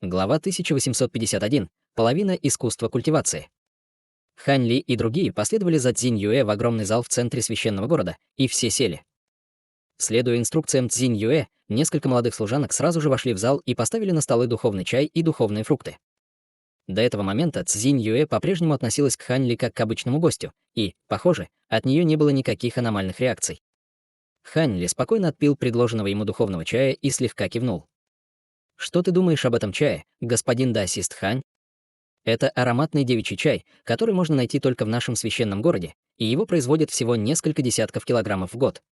Глава 1851. Половина искусства культивации. Хань Ли и другие последовали за Цзинь Юэ в огромный зал в центре священного города, и все сели. Следуя инструкциям Цзинь Юэ, несколько молодых служанок сразу же вошли в зал и поставили на столы духовный чай и духовные фрукты. До этого момента Цзинь Юэ по-прежнему относилась к Хань Ли как к обычному гостю, и, похоже, от нее не было никаких аномальных реакций. Хань Ли спокойно отпил предложенного ему духовного чая и слегка кивнул. «Что ты думаешь об этом чае, господин даосист Хань?» Это ароматный девичий чай, который можно найти только в нашем священном городе, и его производят всего несколько десятков килограммов в год.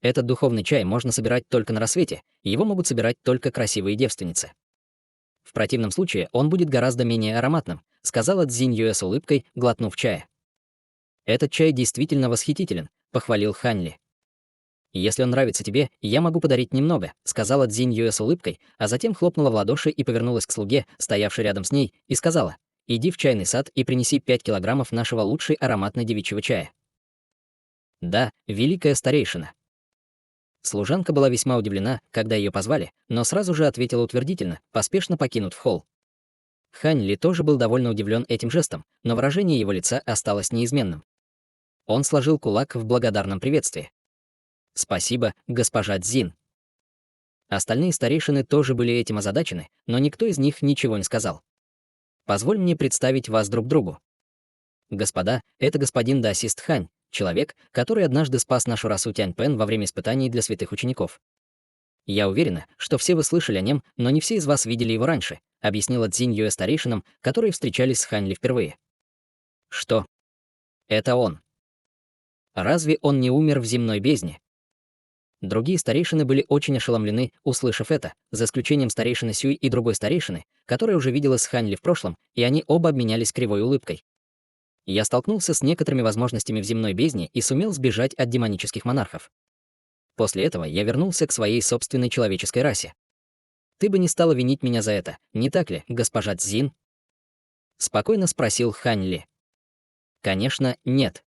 Этот духовный чай можно собирать только на рассвете, и его могут собирать только красивые девственницы. В противном случае он будет гораздо менее ароматным, сказала Цзинь Юэ с улыбкой, глотнув чая. «Этот чай действительно восхитителен», — похвалил Хань Ли. «Если он нравится тебе, я могу подарить немного», — сказала Цзинь Юэ с улыбкой, а затем хлопнула в ладоши и повернулась к слуге, стоявшей рядом с ней, и сказала: «Иди в чайный сад и принеси 5 килограммов нашего лучшей ароматной девичьего чая». «Да, великая старейшина». Служанка была весьма удивлена, когда ее позвали, но сразу же ответила утвердительно, поспешно покинув холл. Хань Ли тоже был довольно удивлен этим жестом, но выражение его лица осталось неизменным. Он сложил кулак в благодарном приветствии. «Спасибо, госпожа Цзин». Остальные старейшины тоже были этим озадачены, но никто из них ничего не сказал. «Позволь мне представить вас друг другу. Господа, это господин даосист Хань, человек, который однажды спас нашу расу Тяньпэн во время испытаний для святых учеников. Я уверена, что все вы слышали о нем, но не все из вас видели его раньше», объяснила Цзинь Юэ старейшинам, которые встречались с Хань Ли впервые. «Что? Это он. Разве он не умер в земной бездне?» Другие старейшины были очень ошеломлены, услышав это, за исключением старейшины Сюй и другой старейшины, которая уже видела с Хань Ли в прошлом, и они оба обменялись кривой улыбкой. «Я столкнулся с некоторыми возможностями в земной бездне и сумел сбежать от демонических монархов. После этого я вернулся к своей собственной человеческой расе. Ты бы не стала винить меня за это, не так ли, госпожа Цзин?» Спокойно спросил Хань Ли. «Конечно, нет.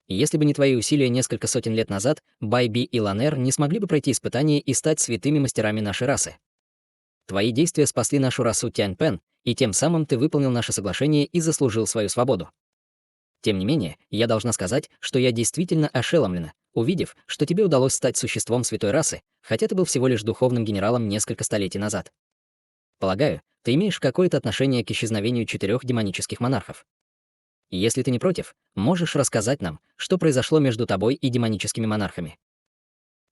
Если бы не твои усилия несколько сотен лет назад, Бай Би и Ланер не смогли бы пройти испытания и стать святыми мастерами нашей расы. Твои действия спасли нашу расу Тяньпэн, и тем самым ты выполнил наше соглашение и заслужил свою свободу. Тем не менее, я должна сказать, что я действительно ошеломлена, увидев, что тебе удалось стать существом святой расы, хотя ты был всего лишь духовным генералом несколько столетий назад. Полагаю, ты имеешь какое-то отношение к исчезновению 4 демонических монархов. Если ты не против, можешь рассказать нам, что произошло между тобой и демоническими монархами?»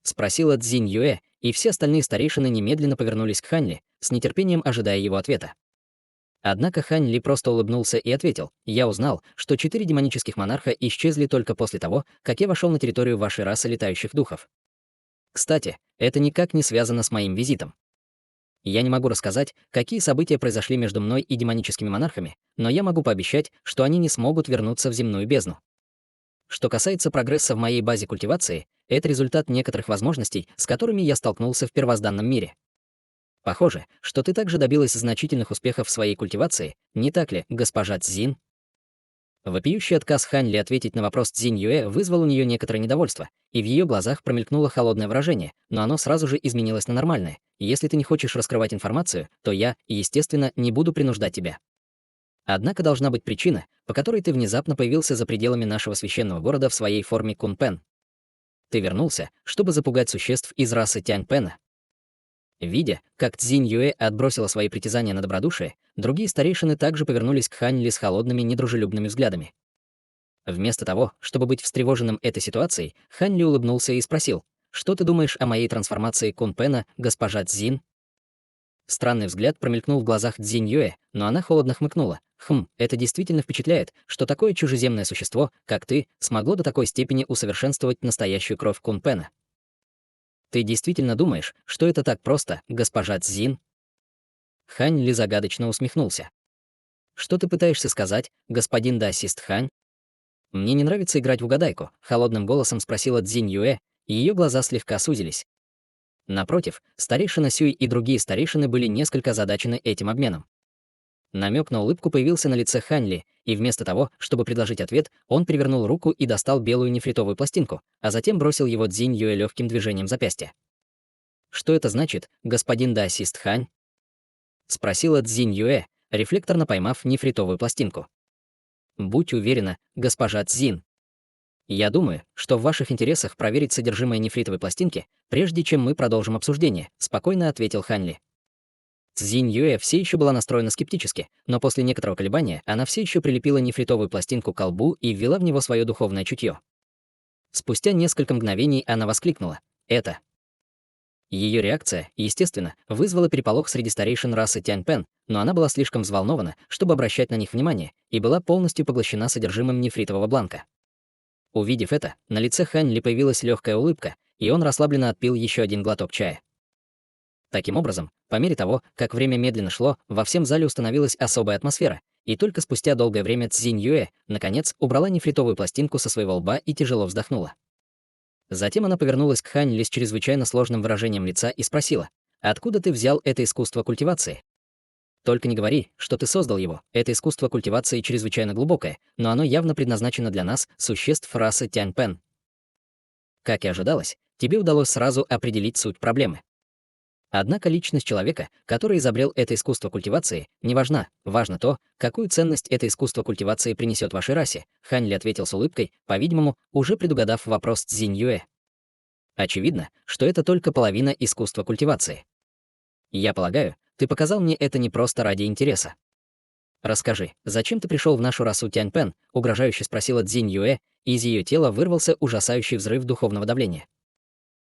Спросила Цзинь Юэ, и все остальные старейшины немедленно повернулись к Хань Ли, с нетерпением ожидая его ответа. Однако Хань Ли просто улыбнулся и ответил: «Я узнал, что 4 демонических монарха исчезли только после того, как я вошел на территорию вашей расы летающих духов. Кстати, это никак не связано с моим визитом. Я не могу рассказать, какие события произошли между мной и демоническими монархами, но я могу пообещать, что они не смогут вернуться в земную бездну. Что касается прогресса в моей базе культивации, это результат некоторых возможностей, с которыми я столкнулся в первозданном мире. Похоже, что ты также добилась значительных успехов в своей культивации, не так ли, госпожа Цзин?» Вопиющий отказ Хань Ли ответить на вопрос Цзинь Юэ вызвал у нее некоторое недовольство, и в ее глазах промелькнуло холодное выражение, но оно сразу же изменилось на нормальное. «Если ты не хочешь раскрывать информацию, то я, естественно, не буду принуждать тебя. Однако должна быть причина, по которой ты внезапно появился за пределами нашего священного города в своей форме Кунпен. Ты вернулся, чтобы запугать существ из расы Тяньпэна». Видя, как Цзинь Юэ отбросила свои притязания на добродушие, другие старейшины также повернулись к Хань Ли с холодными, недружелюбными взглядами. Вместо того, чтобы быть встревоженным этой ситуацией, Хань Ли улыбнулся и спросил: «Что ты думаешь о моей трансформации Кунпена, госпожа Цзин?» Странный взгляд промелькнул в глазах Цзинь Юэ, но она холодно хмыкнула. Это действительно впечатляет, что такое чужеземное существо, как ты, смогло до такой степени усовершенствовать настоящую кровь Кунпена. Ты действительно думаешь, что это так просто, госпожа Цзин?» Хань Ли загадочно усмехнулся. «Что ты пытаешься сказать, господин даосист Хань?» «Мне не нравится играть в угадайку», — холодным голосом спросила Цзинь Юэ, и ее глаза слегка сузились. Напротив, старейшина Сюй и другие старейшины были несколько озадачены этим обменом. Намек на улыбку появился на лице Хань Ли, и вместо того, чтобы предложить ответ, он перевернул руку и достал белую нефритовую пластинку, а затем бросил его Цзинь Юэ легким движением запястья. «Что это значит, господин даосист Хань?» Спросила Цзинь Юэ, рефлекторно поймав нефритовую пластинку. Будь уверена, госпожа Цзин. Я думаю, что в ваших интересах проверить содержимое нефритовой пластинки, прежде чем мы продолжим обсуждение, спокойно ответил Хань Ли. Цзинь Юэ все еще была настроена скептически, но после некоторого колебания она все еще прилепила нефритовую пластинку к колбу и ввела в него свое духовное чутье. Спустя несколько мгновений она воскликнула: «Это!». Ее реакция, естественно, вызвала переполох среди старейшин расы Тяньпен, но она была слишком взволнована, чтобы обращать на них внимание, и была полностью поглощена содержимым нефритового бланка. Увидев это, на лице Хань Ли появилась легкая улыбка, и он расслабленно отпил еще один глоток чая. Таким образом, по мере того, как время медленно шло, во всем зале установилась особая атмосфера, и только спустя долгое время Цзинь Юэ, наконец, убрала нефритовую пластинку со своего лба и тяжело вздохнула. Затем она повернулась к Хань Ли с чрезвычайно сложным выражением лица и спросила: «Откуда ты взял это искусство культивации? Только не говори, что ты создал его. Это искусство культивации чрезвычайно глубокое, но оно явно предназначено для нас, существ расы Тяньпен». Как и ожидалось, тебе удалось сразу определить суть проблемы. Однако личность человека, который изобрел это искусство культивации, не важна. Важно то, какую ценность это искусство культивации принесет вашей расе, Хань Ли ответил с улыбкой, по-видимому, уже предугадав вопрос Цзинь Юэ. Очевидно, что это только половина искусства культивации. Я полагаю, ты показал мне это не просто ради интереса. Расскажи, зачем ты пришел в нашу расу Тяньпен? Угрожающе спросила Цзинь Юэ, и из ее тела вырвался ужасающий взрыв духовного давления.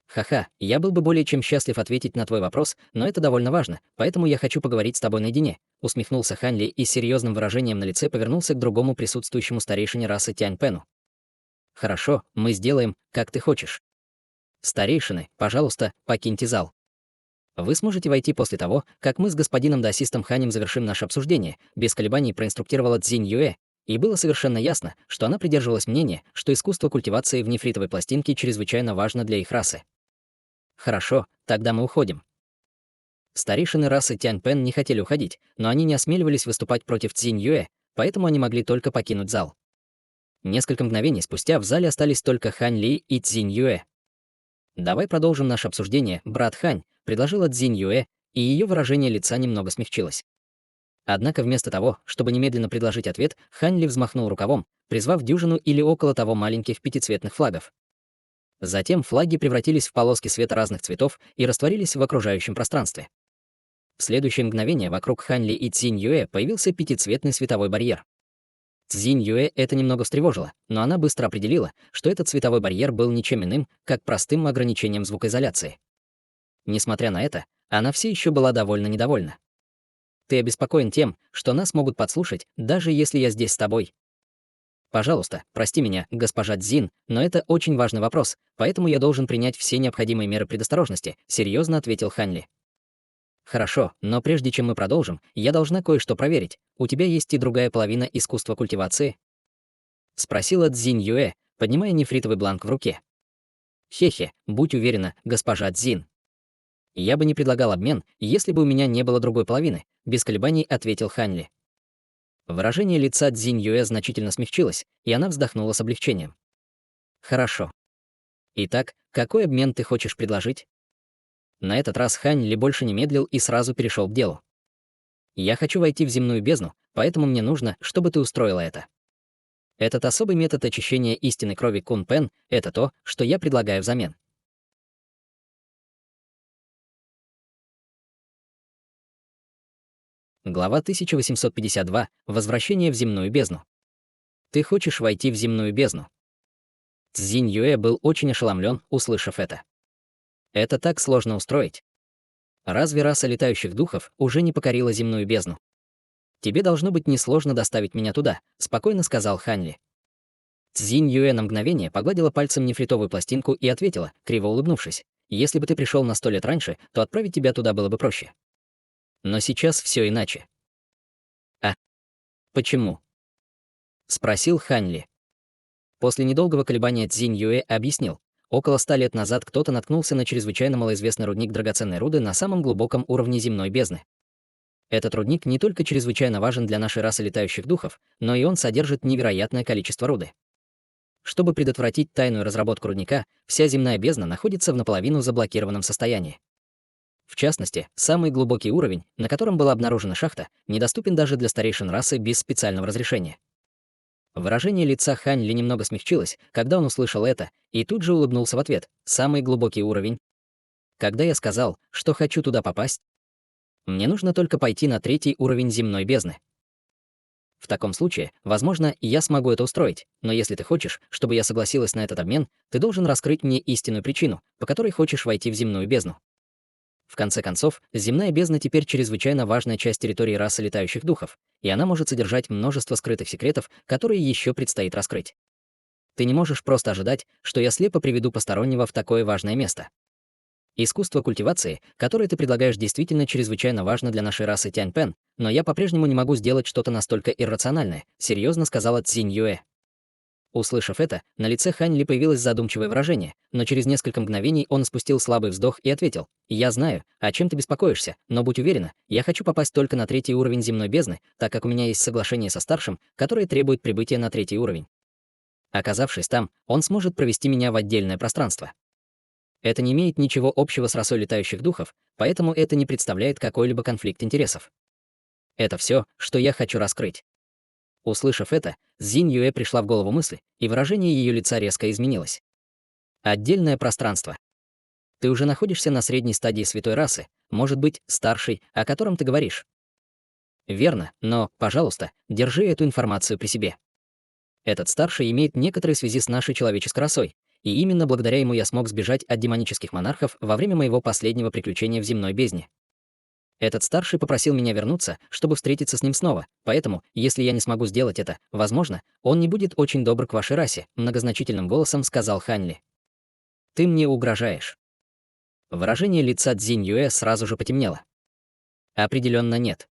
Ха-ха, я был бы более чем счастлив ответить на твой вопрос, но это довольно важно, поэтому я хочу поговорить с тобой наедине, усмехнулся Хань Ли и с серьезным выражением на лице повернулся к другому присутствующему старейшине расы Тяньпену. Хорошо, мы сделаем, как ты хочешь. Старейшины, пожалуйста, покиньте зал. Вы сможете войти после того, как мы с господином даосистом Ханем завершим наше обсуждение, без колебаний проинструктировала Цзинь Юэ, и было совершенно ясно, что она придерживалась мнения, что искусство культивации в нефритовой пластинке чрезвычайно важно для их расы. Хорошо, тогда мы уходим. Старейшины расы Тяньпен не хотели уходить, но они не осмеливались выступать против Цзинь Юэ, поэтому они могли только покинуть зал. Несколько мгновений спустя в зале остались только Хань Ли и Цзинь Юэ. «Давай продолжим наше обсуждение, брат Хань», — предложила Цзинь Юэ, и ее выражение лица немного смягчилось. Однако вместо того, чтобы немедленно предложить ответ, Хань Ли взмахнул рукавом, призвав дюжину или около того маленьких пятицветных флагов. Затем флаги превратились в полоски света разных цветов и растворились в окружающем пространстве. В следующее мгновение вокруг Хань Ли и Цзинь Юэ появился пятицветный световой барьер. Цзинь Юэ это немного встревожило, но она быстро определила, что этот световой барьер был ничем иным, как простым ограничением звукоизоляции. Несмотря на это, она все еще была довольно недовольна. «Ты обеспокоен тем, что нас могут подслушать, даже если я здесь с тобой. Пожалуйста, прости меня, госпожа Цзин, но это очень важный вопрос, поэтому я должен принять все необходимые меры предосторожности», — серьезно ответил Хань Ли. «Хорошо, но прежде чем мы продолжим, я должна кое-что проверить. У тебя есть и другая половина искусства культивации?» — спросила Цзинь Юэ, поднимая нефритовый бланк в руке. «Хе-хе, будь уверена, госпожа Цзин. Я бы не предлагал обмен, если бы у меня не было другой половины», — без колебаний ответил Хань Ли. Выражение лица Цзинь Юэ значительно смягчилось, и она вздохнула с облегчением. «Хорошо. Итак, какой обмен ты хочешь предложить?» На этот раз Хань Ли больше не медлил и сразу перешел к делу. «Я хочу войти в земную бездну, поэтому мне нужно, чтобы ты устроила это. Этот особый метод очищения истинной крови Кун Пен — это то, что я предлагаю взамен». Глава 1852. Возвращение в земную бездну. Ты хочешь войти в земную бездну? Цзинь Юэ был очень ошеломлен, услышав это. Это так сложно устроить. Разве раса летающих духов уже не покорила земную бездну? Тебе должно быть несложно доставить меня туда, спокойно сказал Хань Ли. Цзинь Юэ на мгновение погладила пальцем нефритовую пластинку и ответила, криво улыбнувшись: если бы ты пришел на 100 лет раньше, то отправить тебя туда было бы проще. Но сейчас все иначе. «А почему?» — спросил Хань Ли. После недолгого колебания Цзинь Юэ объяснил: около 100 лет назад кто-то наткнулся на чрезвычайно малоизвестный рудник драгоценной руды на самом глубоком уровне земной бездны. Этот рудник не только чрезвычайно важен для нашей расы летающих духов, но и он содержит невероятное количество руды. Чтобы предотвратить тайную разработку рудника, вся земная бездна находится в наполовину заблокированном состоянии. В частности, самый глубокий уровень, на котором была обнаружена шахта, недоступен даже для старейшин расы без специального разрешения. Выражение лица Хань Ли немного смягчилось, когда он услышал это, и тут же улыбнулся в ответ. Самый глубокий уровень. Когда я сказал, что хочу туда попасть, мне нужно только пойти на 3-й уровень земной бездны. В таком случае, возможно, я смогу это устроить, но если ты хочешь, чтобы я согласилась на этот обмен, ты должен раскрыть мне истинную причину, по которой хочешь войти в земную бездну. В конце концов, земная бездна теперь чрезвычайно важная часть территории расы летающих духов, и она может содержать множество скрытых секретов, которые еще предстоит раскрыть. Ты не можешь просто ожидать, что я слепо приведу постороннего в такое важное место. Искусство культивации, которое ты предлагаешь, действительно чрезвычайно важно для нашей расы Тянь-Пен, но я по-прежнему не могу сделать что-то настолько иррациональное, серьезно сказала Цзинь Юэ. Услышав это, на лице Хань Ли появилось задумчивое выражение, но через несколько мгновений он спустил слабый вздох и ответил: «Я знаю, о чем ты беспокоишься, но будь уверена, я хочу попасть только на 3-й уровень земной бездны, так как у меня есть соглашение со старшим, которое требует прибытия на 3-й уровень. Оказавшись там, он сможет провести меня в отдельное пространство. Это не имеет ничего общего с расой летающих духов, поэтому это не представляет какой-либо конфликт интересов. Это все, что я хочу раскрыть». Услышав это, Цзинь Юэ пришла в голову мысль, и выражение ее лица резко изменилось. Отдельное пространство. Ты уже находишься на средней стадии святой расы, может быть, старшей, о котором ты говоришь. Верно, но, пожалуйста, держи эту информацию при себе. Этот старший имеет некоторые связи с нашей человеческой расой, и именно благодаря ему я смог сбежать от демонических монархов во время моего последнего приключения в земной бездне. Этот старший попросил меня вернуться, чтобы встретиться с ним снова, поэтому, если я не смогу сделать это, возможно, он не будет очень добр к вашей расе, многозначительным голосом сказал Хань Ли. Ты мне угрожаешь. Выражение лица Цзинь Юэ сразу же потемнело. Определенно нет.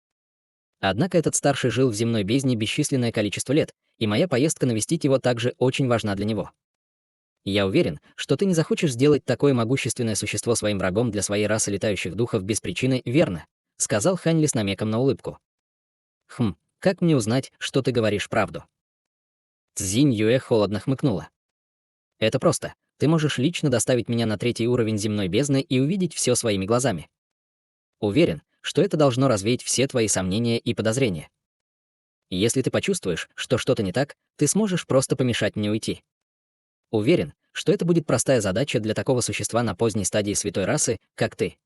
Однако этот старший жил в земной бездне бесчисленное количество лет, и моя поездка навестить его также очень важна для него. Я уверен, что ты не захочешь сделать такое могущественное существо своим врагом для своей расы летающих духов без причины, верно? Сказал Хань Ли с намеком на улыбку. Как мне узнать, что ты говоришь правду? Цзинь Юэ холодно хмыкнула. Это просто. Ты можешь лично доставить меня на 3-й уровень земной бездны и увидеть все своими глазами. Уверен, что это должно развеять все твои сомнения и подозрения. Если ты почувствуешь, что что-то не так, ты сможешь просто помешать мне уйти. Уверен, что это будет простая задача для такого существа на поздней стадии святой расы, как ты.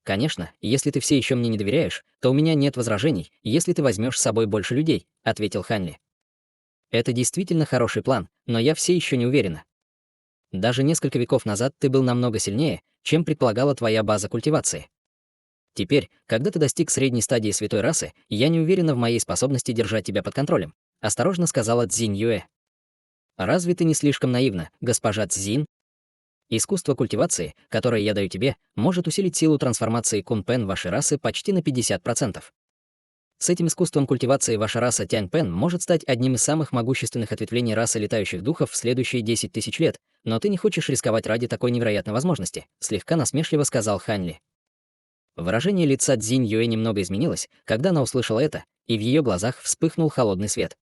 Конечно, если ты все еще мне не доверяешь, то у меня нет возражений, если ты возьмешь с собой больше людей, ответил Хань Ли. Это действительно хороший план, но я все еще не уверена. Даже несколько веков назад ты был намного сильнее, чем предполагала твоя база культивации. Теперь, когда ты достиг средней стадии святой расы, я не уверена в моей способности держать тебя под контролем, осторожно сказала Цзинь Юэ. Разве ты не слишком наивна, госпожа Цзин? Искусство культивации, которое я даю тебе, может усилить силу трансформации Кун-Пен вашей расы почти на 50%. С этим искусством культивации ваша раса Тянь-Пен может стать одним из самых могущественных ответвлений расы летающих духов в следующие 10 тысяч лет, но ты не хочешь рисковать ради такой невероятной возможности, слегка насмешливо сказал Хань Ли. Выражение лица Цзинь Юэ немного изменилось, когда она услышала это, и в ее глазах вспыхнул холодный свет.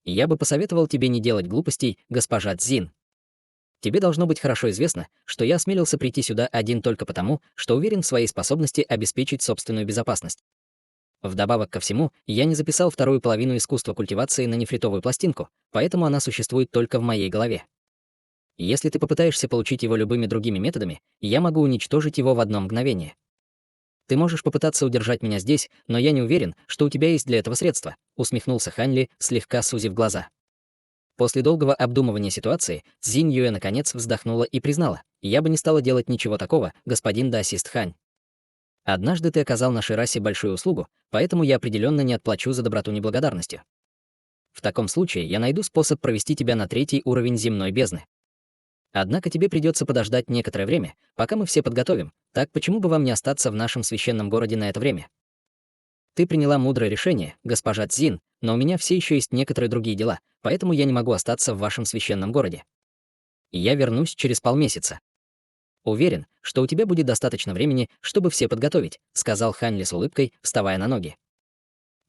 Я бы посоветовал тебе не делать глупостей, госпожа Цзин. Тебе должно быть хорошо известно, что я осмелился прийти сюда один только потому, что уверен в своей способности обеспечить собственную безопасность. Вдобавок ко всему, я не записал вторую половину искусства культивации на нефритовую пластинку, поэтому она существует только в моей голове. Если ты попытаешься получить его любыми другими методами, я могу уничтожить его в одно мгновение. Ты можешь попытаться удержать меня здесь, но я не уверен, что у тебя есть для этого средства, усмехнулся Хань Ли, слегка сузив глаза. После долгого обдумывания ситуации, Цзинь Юэ наконец вздохнула и признала: «Я бы не стала делать ничего такого, господин даосист Хань. Однажды ты оказал нашей расе большую услугу, поэтому я определенно не отплачу за доброту неблагодарностью. В таком случае я найду способ провести тебя на 3-й уровень земной бездны. Однако тебе придется подождать некоторое время, пока мы все подготовим, так почему бы вам не остаться в нашем священном городе на это время? Ты приняла мудрое решение, госпожа Цзин, но у меня все еще есть некоторые другие дела, поэтому я не могу остаться в вашем священном городе. Я вернусь через полмесяца. Уверен, что у тебя будет достаточно времени, чтобы все подготовить, сказал Хань Ли с улыбкой, вставая на ноги.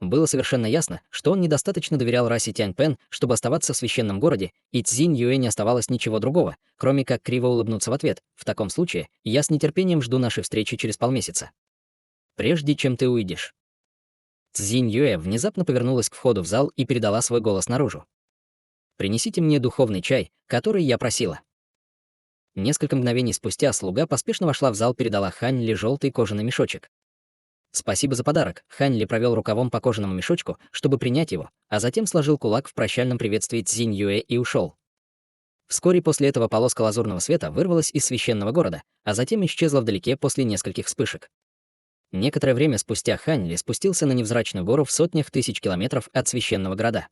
Было совершенно ясно, что он недостаточно доверял расе Тяньпэн, чтобы оставаться в священном городе, и Цзинь Юэ не оставалось ничего другого, кроме как криво улыбнуться в ответ. В таком случае, я с нетерпением жду нашей встречи через полмесяца. Прежде чем ты уйдешь. Цзинь Юэ внезапно повернулась к входу в зал и передала свой голос наружу. «Принесите мне духовный чай, который я просила». Несколько мгновений спустя слуга поспешно вошла в зал и передала Хань Ли желтый кожаный мешочек. «Спасибо за подарок». Хань Ли провел рукавом по кожаному мешочку, чтобы принять его, а затем сложил кулак в прощальном приветствии Цзинь Юэ и ушел. Вскоре после этого полоска лазурного света вырвалась из священного города, а затем исчезла вдалеке после нескольких вспышек. Некоторое время спустя Хань Ли спустился на невзрачную гору в сотнях тысяч километров от священного города.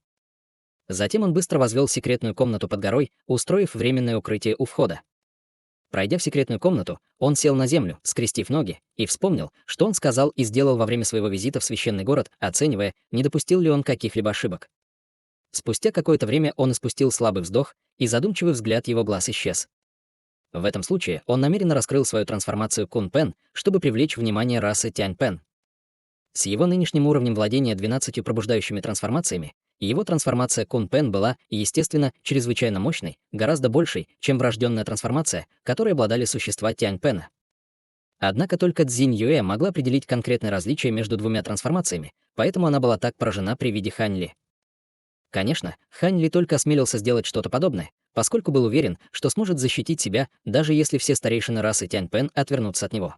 Затем он быстро возвел секретную комнату под горой, устроив временное укрытие у входа. Пройдя в секретную комнату, он сел на землю, скрестив ноги, и вспомнил, что он сказал и сделал во время своего визита в священный город, оценивая, не допустил ли он каких-либо ошибок. Спустя какое-то время он испустил слабый вздох, и задумчивый взгляд его глаз исчез. В этом случае он намеренно раскрыл свою трансформацию Кун Пен, чтобы привлечь внимание расы Тянь Пен. С его нынешним уровнем владения 12 пробуждающими трансформациями, его трансформация Кун Пен была, естественно, чрезвычайно мощной, гораздо большей, чем врожденная трансформация, которой обладали существа Тянь Пена. Однако только Цзинь Юэ могла определить конкретное различие между двумя трансформациями, поэтому она была так поражена при виде Хань Ли. Конечно, Хань Ли только осмелился сделать что-то подобное, поскольку был уверен, что сможет защитить себя, даже если все старейшины расы Тянь Пен отвернутся от него.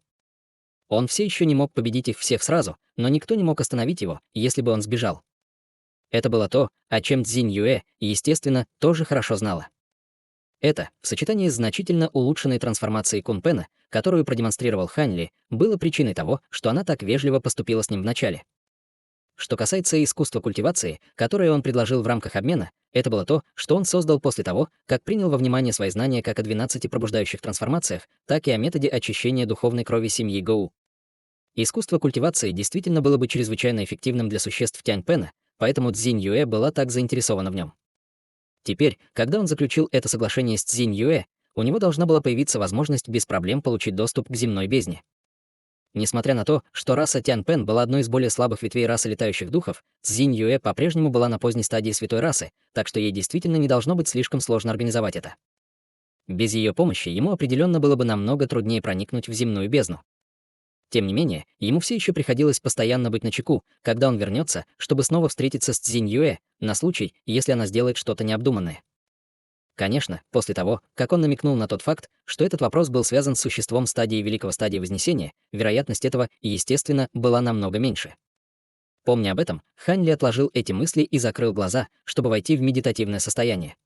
Он все еще не мог победить их всех сразу, но никто не мог остановить его, если бы он сбежал. Это было то, о чем Цзинь Юэ, естественно, тоже хорошо знала. Это, в сочетании с значительно улучшенной трансформацией Кун Пена, которую продемонстрировал Хань Ли, было причиной того, что она так вежливо поступила с ним вначале. Что касается искусства культивации, которое он предложил в рамках обмена, это было то, что он создал после того, как принял во внимание свои знания как о 12 пробуждающих трансформациях, так и о методе очищения духовной крови семьи Гоу. Искусство культивации действительно было бы чрезвычайно эффективным для существ Тянь Пена, поэтому Цзинь Юэ была так заинтересована в нем. Теперь, когда он заключил это соглашение с Цзинь Юэ, у него должна была появиться возможность без проблем получить доступ к земной бездне. Несмотря на то, что раса Тянь Пен была одной из более слабых ветвей расы летающих духов, Цзинь Юэ по-прежнему была на поздней стадии святой расы, так что ей действительно не должно быть слишком сложно организовать это. Без ее помощи ему определенно было бы намного труднее проникнуть в земную бездну. Тем не менее, ему все еще приходилось постоянно быть начеку, когда он вернется, чтобы снова встретиться с Цзинь Юэ, на случай, если она сделает что-то необдуманное. Конечно, после того, как он намекнул на тот факт, что этот вопрос был связан с существом стадии Великого стадии Вознесения, вероятность этого, естественно, была намного меньше. Помня об этом, Хань Ли отложил эти мысли и закрыл глаза, чтобы войти в медитативное состояние.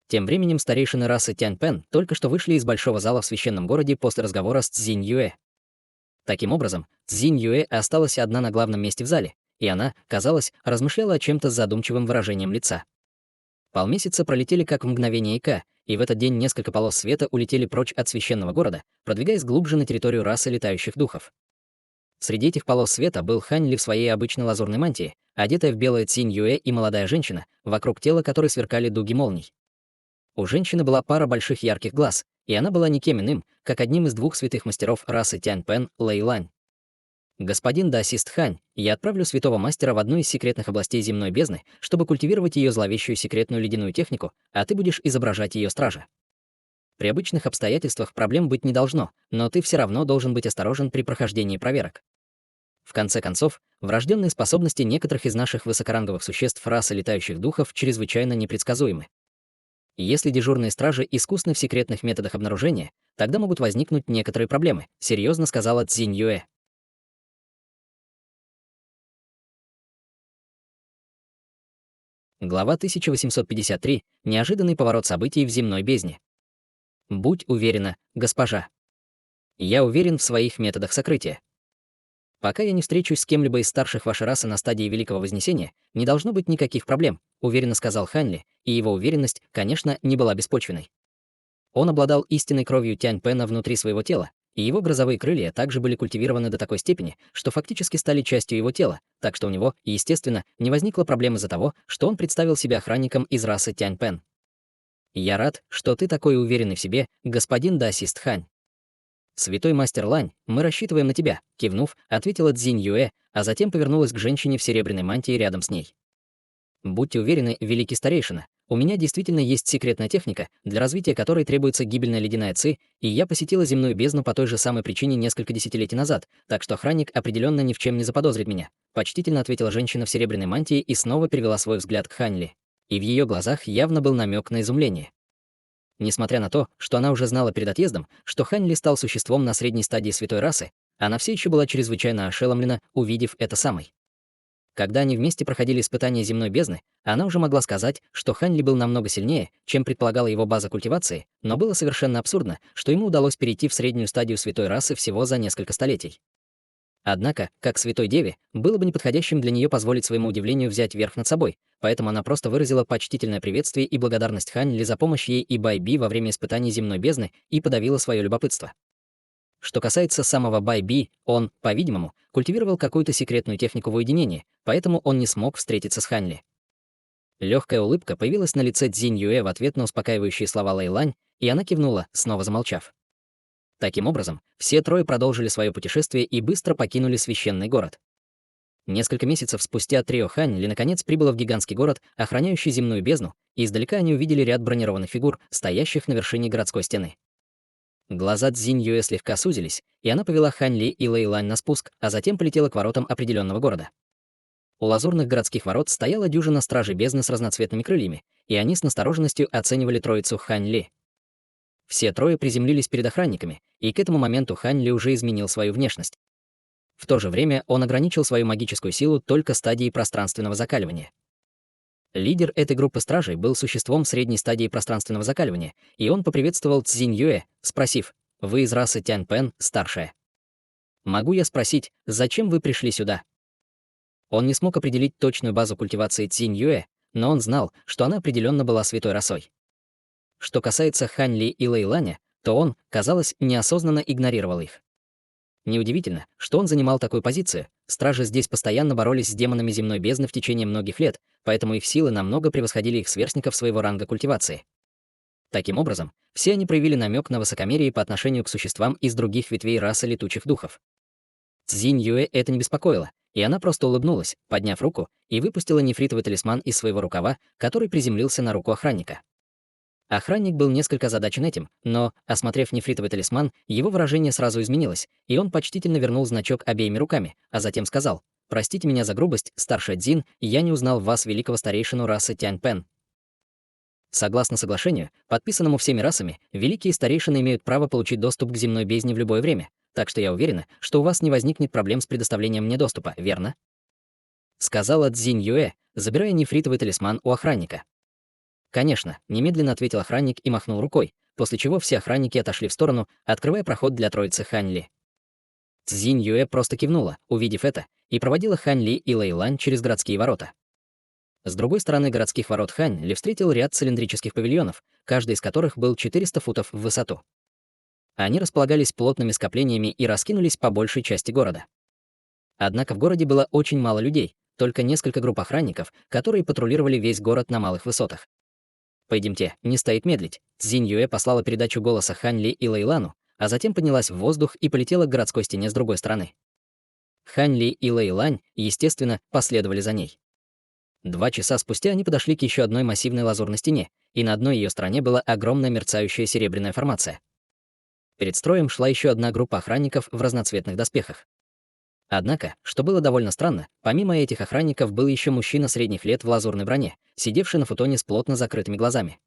Тем временем старейшины расы Тянь Пен только что вышли из большого зала в священном городе после разговора с Цзинь Юэ. Таким образом, Цзинь Юэ осталась одна на главном месте в зале, и она, казалось, размышляла о чем-то с задумчивым выражением лица. Полмесяца пролетели как в мгновение ока, и в этот день несколько полос света улетели прочь от священного города, продвигаясь глубже на территорию расы летающих духов. Среди этих полос света был Хань Ли в своей обычной лазурной мантии, одетая в белое Цзинь Юэ и молодая женщина, вокруг тела которой сверкали дуги молний. У женщины была пара больших ярких глаз, и она была никем иным, как одним из двух святых мастеров расы Тянь Пен, Лэй Лань. «Господин даосист Хань, я отправлю святого мастера в одну из секретных областей земной бездны, чтобы культивировать ее зловещую секретную ледяную технику, а ты будешь изображать ее стража. При обычных обстоятельствах проблем быть не должно, но ты все равно должен быть осторожен при прохождении проверок. В конце концов, врожденные способности некоторых из наших высокоранговых существ расы летающих духов чрезвычайно непредсказуемы. Если дежурные стражи искусны в секретных методах обнаружения, тогда могут возникнуть некоторые проблемы», — серьезно сказала Цзинь Юэ. Глава 1853. Неожиданный поворот событий в земной бездне. «Будь уверена, госпожа. Я уверен в своих методах сокрытия. Пока я не встречусь с кем-либо из старших вашей расы на стадии Великого Вознесения, не должно быть никаких проблем», — уверенно сказал Хань Ли, и его уверенность, конечно, не была беспочвенной. Он обладал истинной кровью Тянь Пена внутри своего тела, и его грозовые крылья также были культивированы до такой степени, что фактически стали частью его тела, так что у него, естественно, не возникло проблем из-за того, что он представил себя охранником из расы Тянь Пен. «Я рад, что ты такой уверенный в себе, господин даосист Хань. «Святой мастер Лань, мы рассчитываем на тебя», — кивнув, ответила Цзинь Юэ, а затем повернулась к женщине в серебряной мантии рядом с ней. «Будьте уверены, великий старейшина, у меня действительно есть секретная техника, для развития которой требуется гибельная ледяная ци, и я посетила земную бездну по той же самой причине несколько десятилетий назад, так что охранник определенно ни в чем не заподозрит меня», — почтительно ответила женщина в серебряной мантии и снова перевела свой взгляд к Хань Ли. И в ее глазах явно был намек на изумление. Несмотря на то, что она уже знала перед отъездом, что Хань Ли стал существом на средней стадии святой расы, она все еще была чрезвычайно ошеломлена, увидев это самой. Когда они вместе проходили испытания земной бездны, она уже могла сказать, что Хань Ли был намного сильнее, чем предполагала его база культивации, но было совершенно абсурдно, что ему удалось перейти в среднюю стадию святой расы всего за несколько столетий. Однако, как святой деве, было бы неподходящим для нее позволить своему удивлению взять верх над собой, поэтому она просто выразила почтительное приветствие и благодарность Хань Ли за помощь ей и Бай Би во время испытаний земной бездны и подавила свое любопытство. Что касается самого Бай Би, он, по-видимому, культивировал какую-то секретную технику в уединении, поэтому он не смог встретиться с Хань Ли. Легкая улыбка появилась на лице Цзинь Юэ в ответ на успокаивающие слова Лэй Лань, и она кивнула, снова замолчав. Таким образом, все трое продолжили свое путешествие и быстро покинули священный город. Несколько месяцев спустя трио Хань Ли наконец прибыло в гигантский город, охраняющий земную бездну, и издалека они увидели ряд бронированных фигур, стоящих на вершине городской стены. Глаза Цзинь Юэ слегка сузились, и она повела Хань Ли и Лэй Лань на спуск, а затем полетела к воротам определенного города. У лазурных городских ворот стояла дюжина стражей бездны с разноцветными крыльями, и они с настороженностью оценивали троицу Хань Ли. Все трое приземлились перед охранниками, и к этому моменту Хань Ли уже изменил свою внешность. В то же время он ограничил свою магическую силу только стадией пространственного закаливания. Лидер этой группы стражей был существом средней стадии пространственного закаливания, и он поприветствовал Цзинь Юэ, спросив: «Вы из расы Тянь Пен, старшая. Могу я спросить, зачем вы пришли сюда?» Он не смог определить точную базу культивации Цзинь Юэ, но он знал, что она определенно была святой расой. Что касается Хань Ли и Лэй Ланя, то он, казалось, неосознанно игнорировал их. Неудивительно, что он занимал такую позицию. Стражи здесь постоянно боролись с демонами земной бездны в течение многих лет, поэтому их силы намного превосходили их сверстников своего ранга культивации. Таким образом, все они проявили намек на высокомерие по отношению к существам из других ветвей расы летучих духов. Цзинь Юэ это не беспокоило, и она просто улыбнулась, подняв руку, и выпустила нефритовый талисман из своего рукава, который приземлился на руку охранника. Охранник был несколько озадачен этим, но, осмотрев нефритовый талисман, его выражение сразу изменилось, и он почтительно вернул значок обеими руками, а затем сказал: «Простите меня за грубость, старшая Цзин, я не узнал в вас великого старейшину расы Тянь Пен». Согласно соглашению, подписанному всеми расами, великие старейшины имеют право получить доступ к земной бездне в любое время, так что я уверена, что у вас не возникнет проблем с предоставлением мне доступа, верно? Сказала Цзинь Юэ, забирая нефритовый талисман у охранника. «Конечно», — немедленно ответил охранник и махнул рукой, после чего все охранники отошли в сторону, открывая проход для троицы Хань Ли. Цзинь Юэ просто кивнула, увидев это, и проводила Хань Ли и Лэй Лань через городские ворота. С другой стороны городских ворот Хань Ли встретил ряд цилиндрических павильонов, каждый из которых был 400 футов в высоту. Они располагались плотными скоплениями и раскинулись по большей части города. Однако в городе было очень мало людей, только несколько групп охранников, которые патрулировали весь город на малых высотах. «Пойдемте, не стоит медлить». Цзинь Юэ послала передачу голоса Хань Ли и Лэй Лану, а затем поднялась в воздух и полетела к городской стене с другой стороны. Хань Ли и Лэй Лань, естественно, последовали за ней. 2 часа спустя они подошли к еще одной массивной лазурной стене, и на одной ее стороне была огромная мерцающая серебряная формация. Перед строем шла еще одна группа охранников в разноцветных доспехах. Однако, что было довольно странно, помимо этих охранников был еще мужчина средних лет в лазурной броне, сидевший на футоне с плотно закрытыми глазами.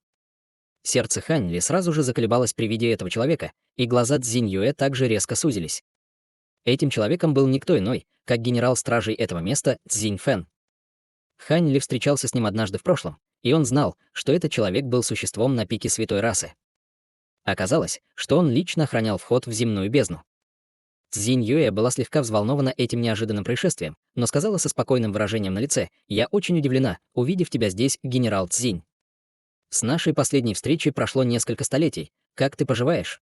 Сердце Хань Ли сразу же заколебалось при виде этого человека, и глаза Цзинь Юэ также резко сузились. Этим человеком был никто иной, как генерал стражей этого места Цзинь Фэн. Хань Ли встречался с ним однажды в прошлом, и он знал, что этот человек был существом на пике святой расы. Оказалось, что он лично охранял вход в земную бездну. Цзинь Юэ была слегка взволнована этим неожиданным происшествием, но сказала со спокойным выражением на лице: «Я очень удивлена, увидев тебя здесь, генерал Цзинь. С нашей последней встречи прошло несколько столетий. Как ты поживаешь?»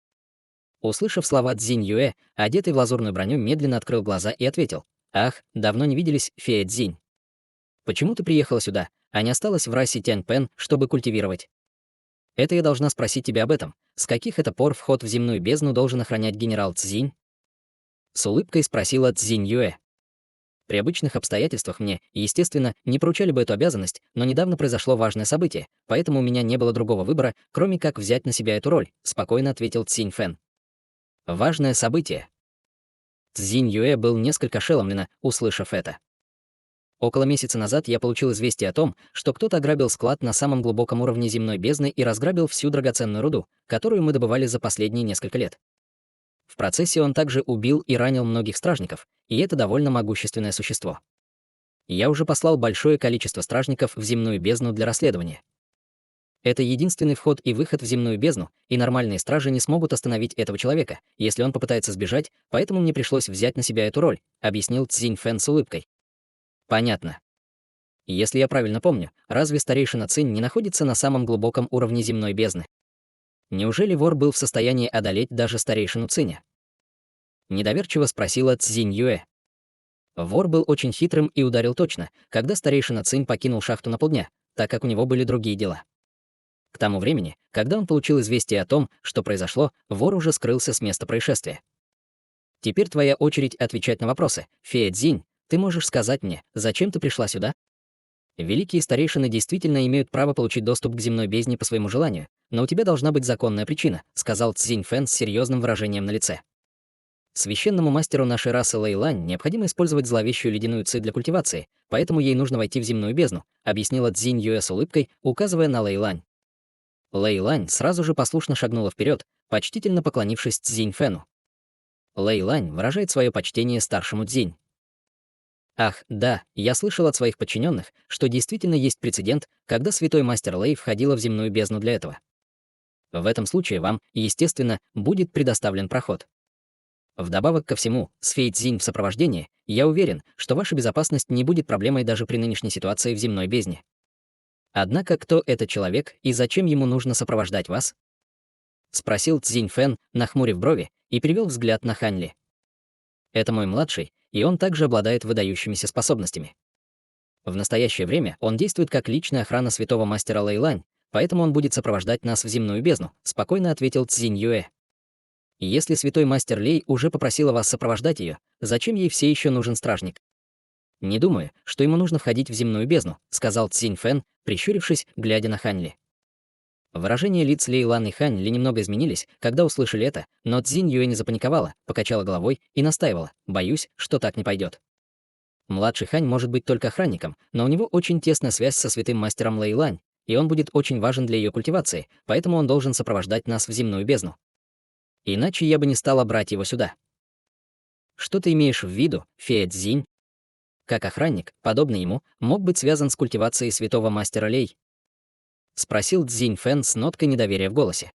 Услышав слова Цзинь Юэ, одетый в лазурную броню медленно открыл глаза и ответил: «Ах, давно не виделись, фея Цзинь. Почему ты приехала сюда, а не осталась в расе Тянь Пен, чтобы культивировать?» Это я должна спросить тебя об этом. С каких это пор вход в земную бездну должен охранять генерал Цзинь? С улыбкой спросила Цзинь Юэ. При обычных обстоятельствах мне, естественно, не поручали бы эту обязанность, но недавно произошло важное событие, поэтому у меня не было другого выбора, кроме как взять на себя эту роль, спокойно ответил Цзинь Фэн. Важное событие. Цзинь Юэ был несколько ошеломлена, услышав это. Около месяца назад я получил известие о том, что кто-то ограбил склад на самом глубоком уровне земной бездны и разграбил всю драгоценную руду, которую мы добывали за последние несколько лет. В процессе он также убил и ранил многих стражников, и это довольно могущественное существо. Я уже послал большое количество стражников в земную бездну для расследования. Это единственный вход и выход в земную бездну, и нормальные стражи не смогут остановить этого человека, если он попытается сбежать, поэтому мне пришлось взять на себя эту роль, объяснил Цзинь Фэн с улыбкой. Понятно. Если я правильно помню, разве старейшина Цинь не находится на самом глубоком уровне земной бездны? Неужели вор был в состоянии одолеть даже старейшину Циня? Недоверчиво спросила Цзинь Юэ. Вор был очень хитрым и ударил точно, когда старейшина Цинь покинул шахту на полдня, так как у него были другие дела. К тому времени, когда он получил известие о том, что произошло, вор уже скрылся с места происшествия. Теперь твоя очередь отвечать на вопросы. Фея Цзинь, ты можешь сказать мне, зачем ты пришла сюда? Великие старейшины действительно имеют право получить доступ к земной бездне по своему желанию, но у тебя должна быть законная причина, сказал Цзинь Фэн с серьезным выражением на лице. Священному мастеру нашей расы Лэйлань необходимо использовать зловещую ледяную ци для культивации, поэтому ей нужно войти в земную бездну, объяснила Цзинь Юэ с улыбкой, указывая на Лэйлань. Лэйлань сразу же послушно шагнула вперед, почтительно поклонившись Цзинь Фэну. Лэйлань выражает свое почтение старшему Цзинь. Ах, да, я слышал от своих подчиненных, что действительно есть прецедент, когда святой мастер Лэй входила в земную бездну для этого. В этом случае вам, естественно, будет предоставлен проход. Вдобавок ко всему, с Фей Цзинь в сопровождении, я уверен, что ваша безопасность не будет проблемой даже при нынешней ситуации в земной бездне. Однако кто этот человек и зачем ему нужно сопровождать вас? Спросил Цзинь Фэн, нахмурив брови, и перевел взгляд на Хань Ли. Это мой младший, и он также обладает выдающимися способностями. В настоящее время он действует как личная охрана святого мастера Лэйлань, поэтому он будет сопровождать нас в земную бездну, спокойно ответил Цзинь Юэ. Если святой мастер Лей уже попросила вас сопровождать ее, зачем ей все еще нужен стражник? Не думаю, что ему нужно входить в земную бездну, сказал Цзинь Фэн, прищурившись, глядя на Хань Ли. Выражения лиц Лейлан и Хань Ли немного изменились, когда услышали это, но Цзинь Юэ не запаниковала, покачала головой и настаивала: боюсь, что так не пойдет. Младший Хань может быть только охранником, но у него очень тесная связь со святым мастером Лэйлань, и он будет очень важен для ее культивации, поэтому он должен сопровождать нас в земную бездну. Иначе я бы не стала брать его сюда. Что ты имеешь в виду, фея Цзинь? Как охранник, подобный ему, мог быть связан с культивацией святого мастера Лей? Спросил Цзинь Фэн с ноткой недоверия в голосе.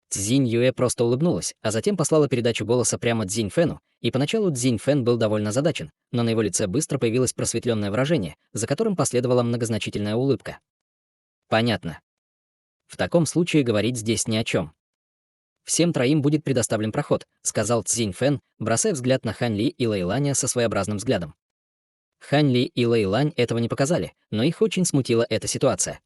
Цзинь Юэ просто улыбнулась, а затем послала передачу голоса прямо Цзинь Фэну, и поначалу Цзинь Фэн был довольно озадачен, но на его лице быстро появилось просветленное выражение, за которым последовала многозначительная улыбка. Понятно. В таком случае говорить здесь ни о чем. Всем троим будет предоставлен проход, сказал Цзинь Фэн, бросая взгляд на Хань Ли и Лэйланя со своеобразным взглядом. Хань Ли и Лэйлань этого не показали, но их очень смутила эта ситуация.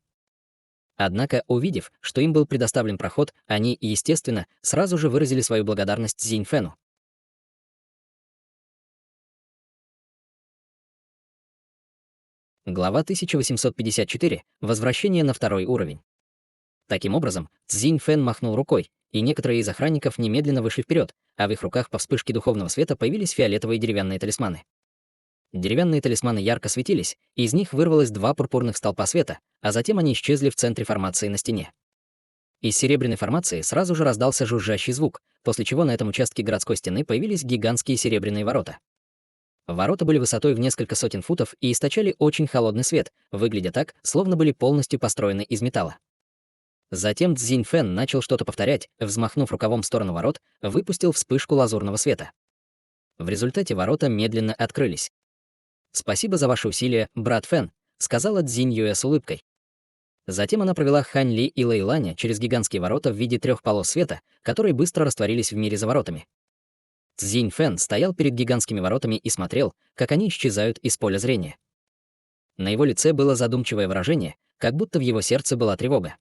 Однако, увидев, что им был предоставлен проход, они, естественно, сразу же выразили свою благодарность Цзинь Фэну. Глава 1854. Возвращение на второй уровень. Таким образом, Цзинь Фэн махнул рукой, и некоторые из охранников немедленно вышли вперед, а в их руках по вспышке духовного света появились фиолетовые деревянные талисманы. Деревянные талисманы ярко светились, и из них вырвалось два пурпурных столпа света, а затем они исчезли в центре формации на стене. Из серебряной формации сразу же раздался жужжащий звук, после чего на этом участке городской стены появились гигантские серебряные ворота. Ворота были высотой в несколько сотен футов и источали очень холодный свет, выглядя так, словно были полностью построены из металла. Затем Цзинь Фэн начал что-то повторять, взмахнув рукавом в сторону ворот, выпустил вспышку лазурного света. В результате ворота медленно открылись. «Спасибо за ваши усилия, брат Фэн», — сказала Цзинь Юэ с улыбкой. Затем она провела Хань Ли и Лэйланя через гигантские ворота в виде 3 полос света, которые быстро растворились в мире за воротами. Цзинь Фэн стоял перед гигантскими воротами и смотрел, как они исчезают из поля зрения. На его лице было задумчивое выражение, как будто в его сердце была тревога.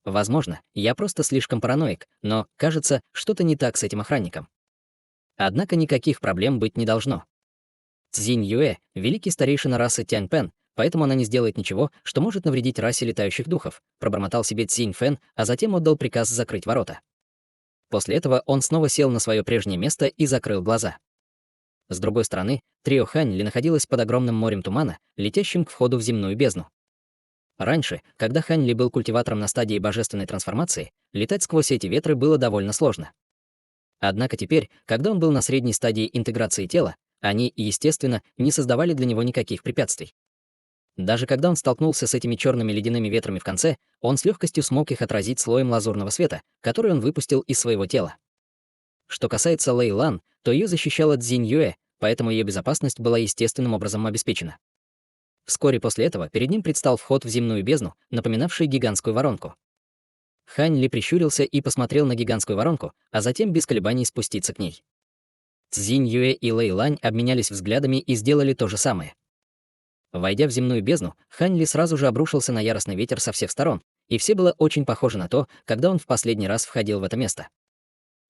Возможно, я просто слишком параноик, но, кажется, что-то не так с этим охранником. Однако никаких проблем быть не должно. Цзинь Юэ — великий старейшина расы Тяньпэн, поэтому она не сделает ничего, что может навредить расе летающих духов, пробормотал себе Цзинь Фэн, а затем отдал приказ закрыть ворота. После этого он снова сел на свое прежнее место и закрыл глаза. С другой стороны, трио Ханьли находилось под огромным морем тумана, летящим к входу в земную бездну. Раньше, когда Ханьли был культиватором на стадии божественной трансформации, летать сквозь эти ветры было довольно сложно. Однако теперь, когда он был на средней стадии интеграции тела, они, естественно, не создавали для него никаких препятствий. Даже когда он столкнулся с этими черными ледяными ветрами в конце, он с легкостью смог их отразить слоем лазурного света, который он выпустил из своего тела. Что касается Лэй Лан, то ее защищала Цзинь Юэ, поэтому ее безопасность была естественным образом обеспечена. Вскоре после этого перед ним предстал вход в земную бездну, напоминавший гигантскую воронку. Хань Ли прищурился и посмотрел на гигантскую воронку, а затем без колебаний спуститься к ней. Цзинь Юэ и Лэй Лань обменялись взглядами и сделали то же самое. Войдя в земную бездну, Хань Ли сразу же обрушился на яростный ветер со всех сторон, и все было очень похоже на то, когда он в последний раз входил в это место.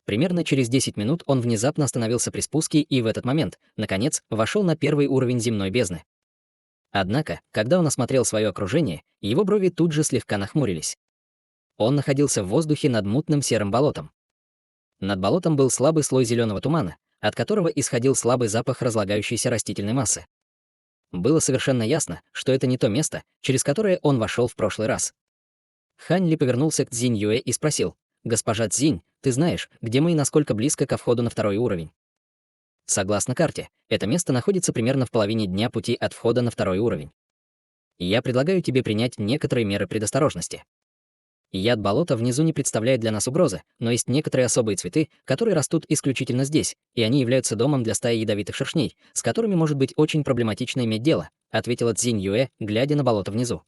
Примерно через 10 минут он внезапно остановился при спуске и в этот момент, наконец, вошел на первый уровень земной бездны. Однако, когда он осмотрел свое окружение, его брови тут же слегка нахмурились. Он находился в воздухе над мутным серым болотом. Над болотом был слабый слой зеленого тумана, от которого исходил слабый запах разлагающейся растительной массы. Было совершенно ясно, что это не то место, через которое он вошел в прошлый раз. Хань Ли повернулся к Цзинь Юэ и спросил: «Госпожа Цзинь, ты знаешь, где мы и насколько близко ко входу на второй уровень?» Согласно карте, это место находится примерно в половине дня пути от входа на второй уровень. Я предлагаю тебе принять некоторые меры предосторожности. Яд болота внизу не представляет для нас угрозы, но есть некоторые особые цветы, которые растут исключительно здесь, и они являются домом для стаи ядовитых шершней, с которыми может быть очень проблематично иметь дело, ответила Цзинь Юэ, глядя на болото внизу.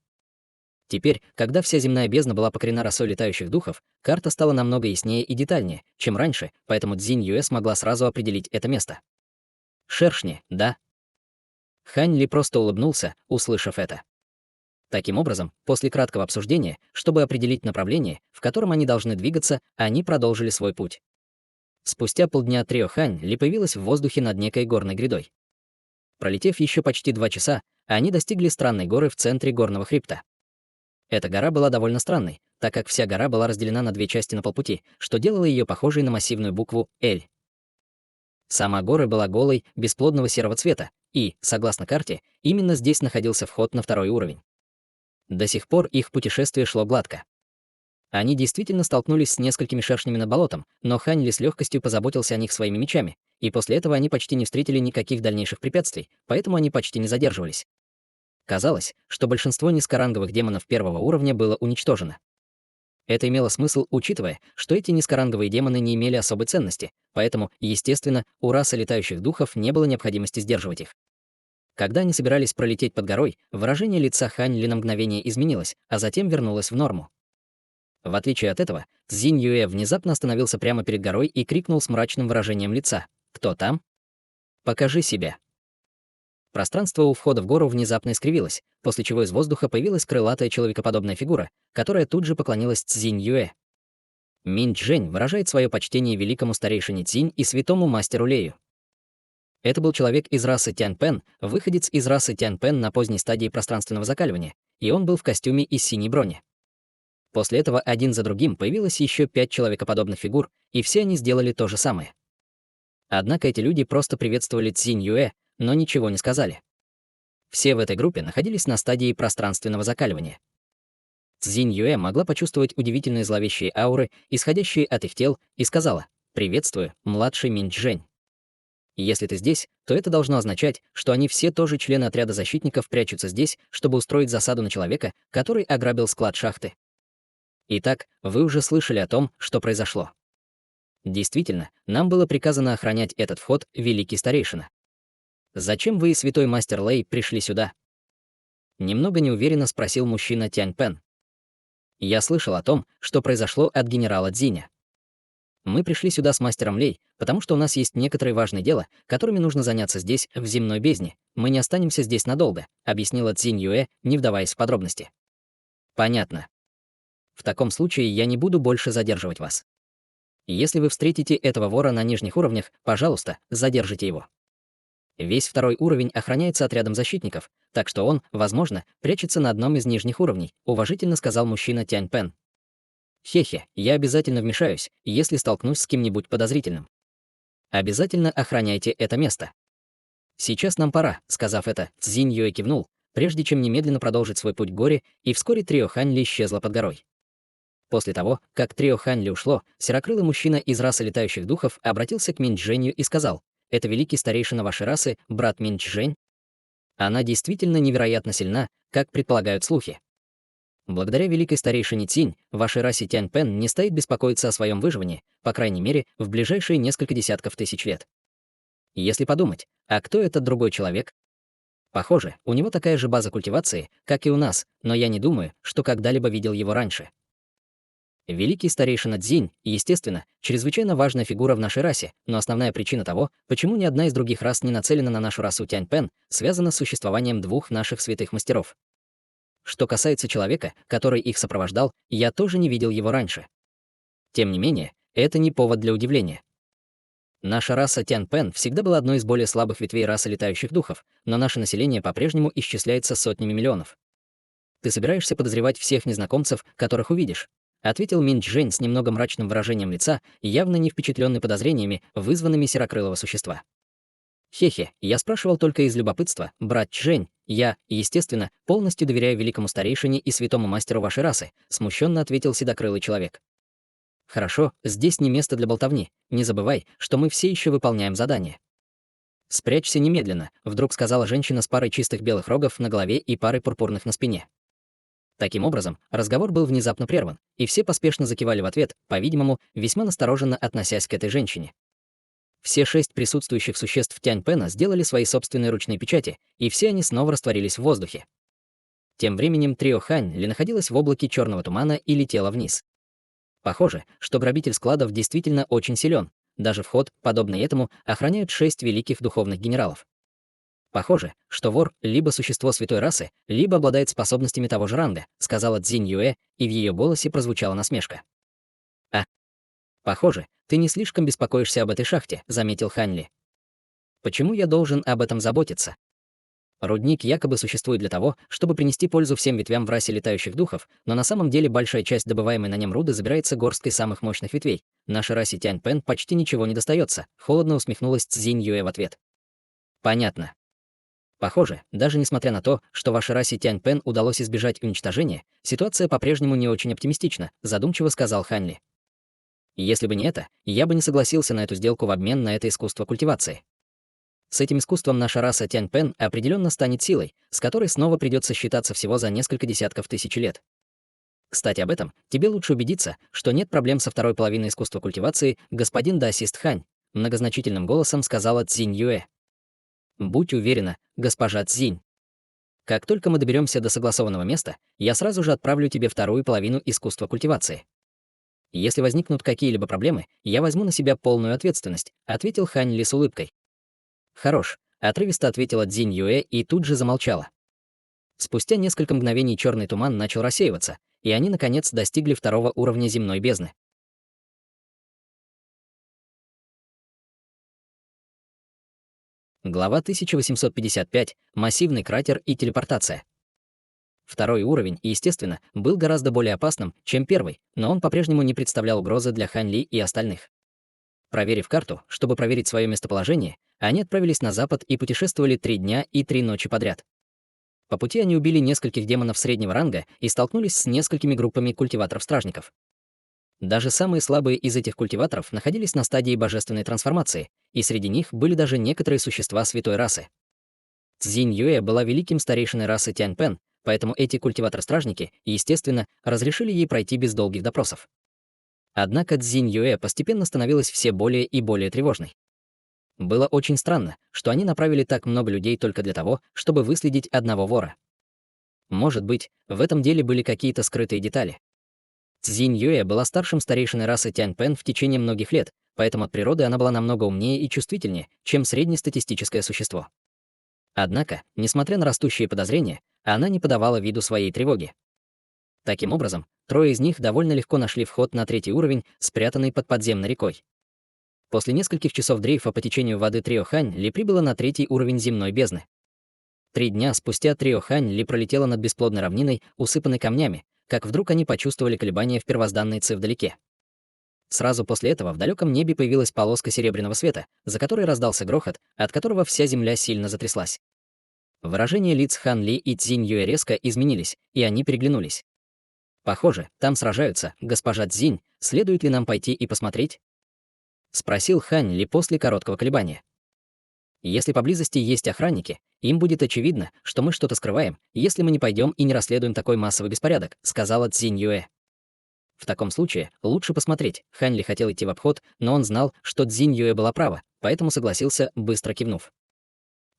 Теперь, когда вся земная бездна была покорена росой летающих духов, карта стала намного яснее и детальнее, чем раньше, поэтому Цзинь Юэ смогла сразу определить это место. Шершни, да? Хань Ли просто улыбнулся, услышав это. Таким образом, после краткого обсуждения, чтобы определить направление, в котором они должны двигаться, они продолжили свой путь. Спустя полдня трио Хань Ли появилась в воздухе над некой горной грядой. Пролетев еще почти 2 часа, они достигли странной горы в центре горного хребта. Эта гора была довольно странной, так как вся гора была разделена на 2 части на полпути, что делало ее похожей на массивную букву «Л». Сама гора была голой, бесплодного серого цвета, и, согласно карте, именно здесь находился вход на второй уровень. До сих пор их путешествие шло гладко. Они действительно столкнулись с несколькими шершнями над болотом, но Хань Ли с легкостью позаботился о них своими мечами, и после этого они почти не встретили никаких дальнейших препятствий, поэтому они почти не задерживались. Казалось, что большинство низкоранговых демонов первого уровня было уничтожено. Это имело смысл, учитывая, что эти низкоранговые демоны не имели особой ценности, поэтому, естественно, у расы летающих духов не было необходимости сдерживать их. Когда они собирались пролететь под горой, выражение лица Хань Ли на мгновение изменилось, а затем вернулось в норму. В отличие от этого, Цзинь Юэ внезапно остановился прямо перед горой и крикнул с мрачным выражением лица: «Кто там? Покажи себя!» Пространство у входа в гору внезапно искривилось, после чего из воздуха появилась крылатая человекоподобная фигура, которая тут же поклонилась Цзинь Юэ. Минь Чжэнь выражает свое почтение великому старейшине Цинь и святому мастеру Лею. Это был человек из расы Тяньпэн, выходец из расы Тяньпэн на поздней стадии пространственного закаливания, и он был в костюме из синей брони. После этого один за другим появилось еще 5 человекоподобных фигур, и все они сделали то же самое. Однако эти люди просто приветствовали Цзинь Юэ, но ничего не сказали. Все в этой группе находились на стадии пространственного закаливания. Цзинь Юэ могла почувствовать удивительные зловещие ауры, исходящие от их тел, и сказала: «Приветствую, младший Минь Чжэнь. Если ты здесь, то это должно означать, что они все тоже члены отряда защитников прячутся здесь, чтобы устроить засаду на человека, который ограбил склад шахты. Итак, вы уже слышали о том, что произошло. Действительно, нам было приказано охранять этот вход, великий старейшина. Зачем вы и святой мастер Лэй пришли сюда?» Немного неуверенно спросил мужчина Тяньпэн. «Я слышал о том, что произошло от генерала Цзиня. Мы пришли сюда с мастером Лэй, потому что у нас есть некоторые важные дела, которыми нужно заняться здесь, в земной бездне. Мы не останемся здесь надолго», — объяснила Цзинь Юэ, не вдаваясь в подробности. «Понятно. В таком случае я не буду больше задерживать вас. Если вы встретите этого вора на нижних уровнях, пожалуйста, задержите его. Весь второй уровень охраняется отрядом защитников, так что он, возможно, прячется на одном из нижних уровней, уважительно сказал мужчина Тянь Пен. Хе-хе, я обязательно вмешаюсь, если столкнусь с кем-нибудь подозрительным. Обязательно охраняйте это место. Сейчас нам пора, сказав это, Цзинь Юэ кивнул, прежде чем немедленно продолжить свой путь к горе, и вскоре трио Ханьли исчезло под горой. После того, как трио Ханьли ушло, серокрылый мужчина из расы летающих духов обратился к Минь-Чжэнью и сказал: «Это великий старейшина вашей расы, брат Минь-Чжэнь? Она действительно невероятно сильна, как предполагают слухи. Благодаря великой старейшине Цинь, вашей расе Тянь Пен не стоит беспокоиться о своем выживании, по крайней мере, в ближайшие несколько десятков тысяч лет. Если подумать, а кто этот другой человек? Похоже, у него такая же база культивации, как и у нас, но я не думаю, что когда-либо видел его раньше. Великий старейшина Цзинь, естественно, чрезвычайно важная фигура в нашей расе, но основная причина того, почему ни одна из других рас не нацелена на нашу расу Тянь Пен, связана с существованием двух наших святых мастеров. Что касается человека, который их сопровождал, я тоже не видел его раньше. Тем не менее, это не повод для удивления. Наша раса Тянь Пен всегда была одной из более слабых ветвей расы летающих духов, но наше население по-прежнему исчисляется сотнями миллионов. Ты собираешься подозревать всех незнакомцев, которых увидишь? Ответил Минь-Чжэнь с немного мрачным выражением лица, явно не впечатленный подозрениями, вызванными серокрылого существа. Хе-хе, я спрашивал только из любопытства, брат Чжэнь. Я, естественно, полностью доверяю великому старейшине и святому мастеру вашей расы, смущенно ответил седокрылый человек. Хорошо, здесь не место для болтовни. Не забывай, что мы все еще выполняем задание. Спрячься немедленно, вдруг сказала женщина с парой чистых белых рогов на голове и парой пурпурных на спине. Таким образом, разговор был внезапно прерван, и все поспешно закивали в ответ, по-видимому, весьма настороженно относясь к этой женщине. Все 6 присутствующих существ Тянь Пена сделали свои собственные ручные печати, и все они снова растворились в воздухе. Тем временем трио Ханьли находилось в облаке черного тумана и летело вниз. Похоже, что грабитель складов действительно очень силен. Даже вход, подобный этому, охраняют 6 великих духовных генералов. Похоже, что вор либо существо святой расы, либо обладает способностями того же ранга, сказала Цзинь Юэ, и в ее голосе прозвучала насмешка. Похоже, ты не слишком беспокоишься об этой шахте, заметил Ханьли. Почему я должен об этом заботиться? Рудник якобы существует для того, чтобы принести пользу всем ветвям в расе летающих духов, но на самом деле большая часть добываемой на нем руды забирается горсткой самых мощных ветвей. Нашей расе Тянь Пен почти ничего не достается, холодно усмехнулась Цзинь Юэ в ответ. Понятно. Похоже, даже несмотря на то, что вашей расе Тянь Пен удалось избежать уничтожения, ситуация по-прежнему не очень оптимистична, задумчиво сказал Ханьли. Если бы не это, я бы не согласился на эту сделку в обмен на это искусство культивации. С этим искусством наша раса Тянь Пен определенно станет силой, с которой снова придется считаться всего за несколько десятков тысяч лет. Кстати, об этом тебе лучше убедиться, что нет проблем со второй половиной искусства культивации, господин Даосист Хань, многозначительным голосом сказала Цзинь Юэ. Будь уверена, госпожа Цзинь. Как только мы доберемся до согласованного места, я сразу же отправлю тебе вторую половину искусства культивации. Если возникнут какие-либо проблемы, я возьму на себя полную ответственность, ответил Хань Ли с улыбкой. Хорош, отрывисто ответила Цзинь Юэ и тут же замолчала. Спустя несколько мгновений черный туман начал рассеиваться, и они, наконец, достигли второго уровня земной бездны. Глава 1855. Массивный кратер и телепортация. Второй уровень, естественно, был гораздо более опасным, чем первый, но он по-прежнему не представлял угрозы для Хань Ли и остальных. Проверив карту, чтобы проверить свое местоположение, они отправились на запад и путешествовали 3 дня и 3 ночи подряд. По пути они убили нескольких демонов среднего ранга и столкнулись с несколькими группами культиваторов-стражников. Даже самые слабые из этих культиваторов находились на стадии божественной трансформации, и среди них были даже некоторые существа святой расы. Цзинь Юэ была великим старейшиной расы Тянь Пен, поэтому эти культиватор-стражники, естественно, разрешили ей пройти без долгих допросов. Однако Цзинь Юэ постепенно становилась все более и более тревожной. Было очень странно, что они направили так много людей только для того, чтобы выследить одного вора. Может быть, в этом деле были какие-то скрытые детали. Цзинь Юэ была старшим старейшиной расы Тянь Пен в течение многих лет, поэтому от природы она была намного умнее и чувствительнее, чем среднестатистическое существо. Однако, несмотря на растущие подозрения, она не подавала виду своей тревоги. Таким образом, трое из них довольно легко нашли вход на третий уровень, спрятанный под подземной рекой. После нескольких часов дрейфа по течению воды трио Хань Ли прибыло на третий уровень земной бездны. 3 дня спустя трио Хань Ли пролетело над бесплодной равниной, усыпанной камнями, как вдруг они почувствовали колебания в первозданной Ци вдалеке. Сразу после этого в далеком небе появилась полоска серебряного света, за которой раздался грохот, от которого вся земля сильно затряслась. Выражения лиц Хан Ли и Цзинь Юэ резко изменились, и они переглянулись. «Похоже, там сражаются, госпожа Цзинь, следует ли нам пойти и посмотреть?» — спросил Хань Ли после короткого колебания. «Если поблизости есть охранники, им будет очевидно, что мы что-то скрываем, если мы не пойдем и не расследуем такой массовый беспорядок», — сказала Цзинь Юэ. В таком случае лучше посмотреть. Хань Ли хотел идти в обход, но он знал, что Цзинь Юэ была права, поэтому согласился, быстро кивнув.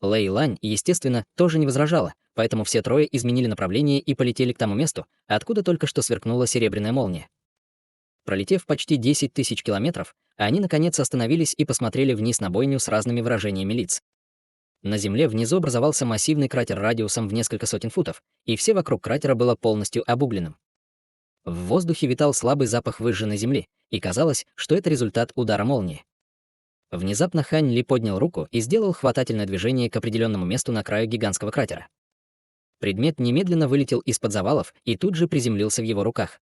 Лэй Лань, естественно, тоже не возражала, поэтому все трое изменили направление и полетели к тому месту, откуда только что сверкнула серебряная молния. Пролетев почти 10 тысяч километров, они наконец остановились и посмотрели вниз на бойню с разными выражениями лиц. На земле внизу образовался массивный кратер радиусом в несколько сотен футов, и все вокруг кратера было полностью обугленным. В воздухе витал слабый запах выжженной земли, и казалось, что это результат удара молнии. Внезапно Хань Ли поднял руку и сделал хватательное движение к определенному месту на краю гигантского кратера. Предмет немедленно вылетел из-под завалов и тут же приземлился в его руках.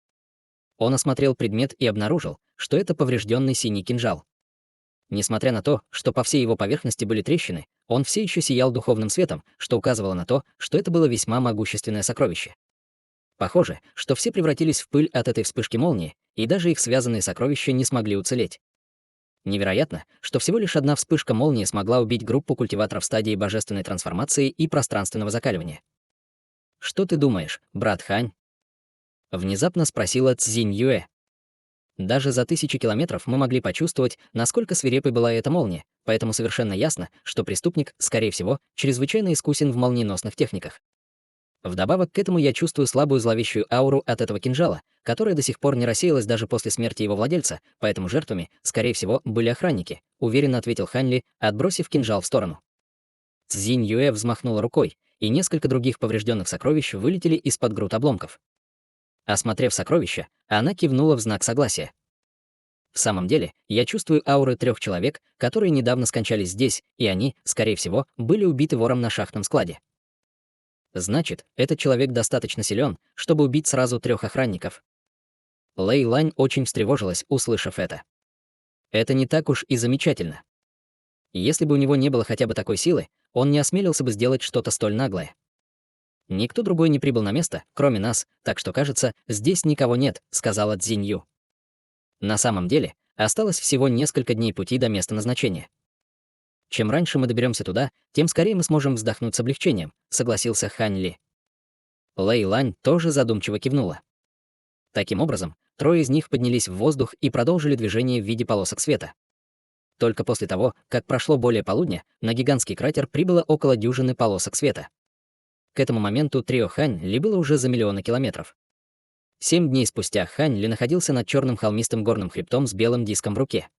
Он осмотрел предмет и обнаружил, что это поврежденный синий кинжал. Несмотря на то, что по всей его поверхности были трещины, он все еще сиял духовным светом, что указывало на то, что это было весьма могущественное сокровище. Похоже, что все превратились в пыль от этой вспышки молнии, и даже их связанные сокровища не смогли уцелеть. Невероятно, что всего лишь одна вспышка молнии смогла убить группу культиваторов стадии божественной трансформации и пространственного закаливания. «Что ты думаешь, брат Хань?» — внезапно спросила Цзинь Юэ. Даже за 1000 километров мы могли почувствовать, насколько свирепой была эта молния, поэтому совершенно ясно, что преступник, скорее всего, чрезвычайно искусен в молниеносных техниках. Вдобавок к этому я чувствую слабую зловещую ауру от этого кинжала, которая до сих пор не рассеялась даже после смерти его владельца, поэтому жертвами, скорее всего, были охранники, уверенно ответил Хань Ли, отбросив кинжал в сторону. Цзинь Юэ взмахнула рукой, и несколько других поврежденных сокровищ вылетели из-под груд обломков. Осмотрев сокровища, она кивнула в знак согласия. В самом деле, я чувствую ауры 3 человек, которые недавно скончались здесь, и они, скорее всего, были убиты вором на шахтном складе. Значит, этот человек достаточно силен, чтобы убить сразу 3 охранников. Лэй Лань очень встревожилась, услышав это. Это не так уж и замечательно. Если бы у него не было хотя бы такой силы, он не осмелился бы сделать что-то столь наглое. Никто другой не прибыл на место, кроме нас, так что, кажется, здесь никого нет, сказала Цзинь Ю. На самом деле, осталось всего несколько дней пути до места назначения. Чем раньше мы доберемся туда, тем скорее мы сможем вздохнуть с облегчением, согласился Хань Ли. Лэй Лань тоже задумчиво кивнула. Таким образом, 3 из них поднялись в воздух и продолжили движение в виде полосок света. Только после того, как прошло более полудня, на гигантский кратер прибыло около дюжины полосок света. К этому моменту трио Хань Ли было уже за миллионы километров. 7 дней спустя Хань Ли находился над черным холмистым горным хребтом с белым диском в руке.